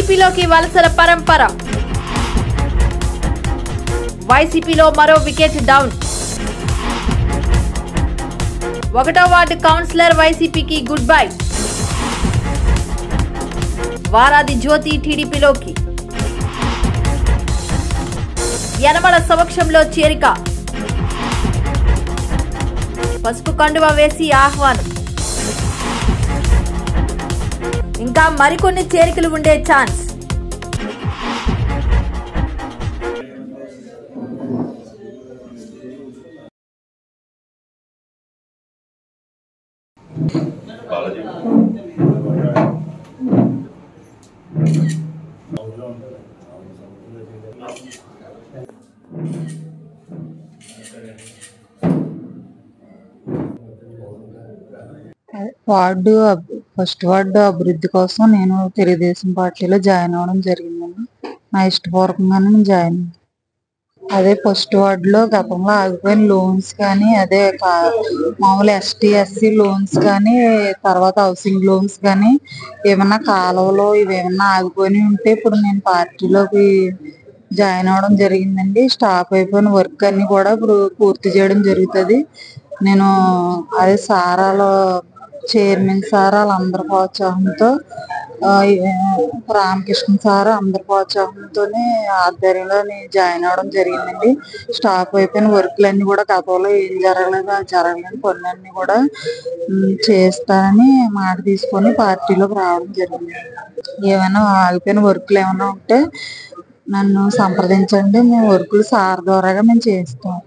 టీడీపీలోకి వలసల పరంపర. వైసీపీలో మరో వికెట్ డౌన్. 1వ వార్డు కౌన్సిలర్ వైసీపీకి గుడ్ బై. వారాది జ్యోతి టీడీపీలోకి. యనమల సమక్షంలో చేరిక. పసుపు కండువా వేసి ఆహ్వానం. ఇంకా మరికొన్ని చేరికలు ఉండే ఛాన్స్. ఫస్ట్ వార్డు అభివృద్ధి కోసం నేను తెలుగుదేశం పార్టీలో జాయిన్ అవ్వడం జరిగిందండి. నా ఇష్టపూర్వకంగానే నేను జాయిన్ అయ్యాను. అదే ఫస్ట్ వార్డులో గతంలో ఆగిపోయిన లోన్స్ కానీ, అదే మామూలు ఎస్టీ ఎస్సీ లోన్స్ కానీ, తర్వాత హౌసింగ్ లోన్స్ కానీ, ఏమన్నా కాలువలో ఇవేమన్నా ఆగిపోయి ఉంటే ఇప్పుడు నేను పార్టీలోకి జాయిన్ అవ్వడం జరిగిందండి. స్టాప్ అయిపోయిన వర్క్ అన్ని కూడా ఇప్పుడు పూర్తి చేయడం జరుగుతుంది. నేను అదే సారాలో చైర్మన్ సార్ వాళ్ళందరి ప్రోత్సాహంతో, రామకృష్ణ సార్ అందరి ప్రోత్సాహంతోనే ఆధ్వర్యంలో నేను జాయిన్ అవ్వడం జరిగిందండి. స్టాప్ అయిపోయిన వర్క్లన్నీ కూడా గతంలో ఏం జరగలేని పనులన్నీ కూడా చేస్తానని మాట తీసుకొని పార్టీలోకి రావడం జరిగింది. ఏమైనా ఆగిపోయిన వర్క్లు ఏమైనా ఉంటే నన్ను సంప్రదించండి. మేము వర్కులు సార్ ద్వారాగా మేము చేస్తాం.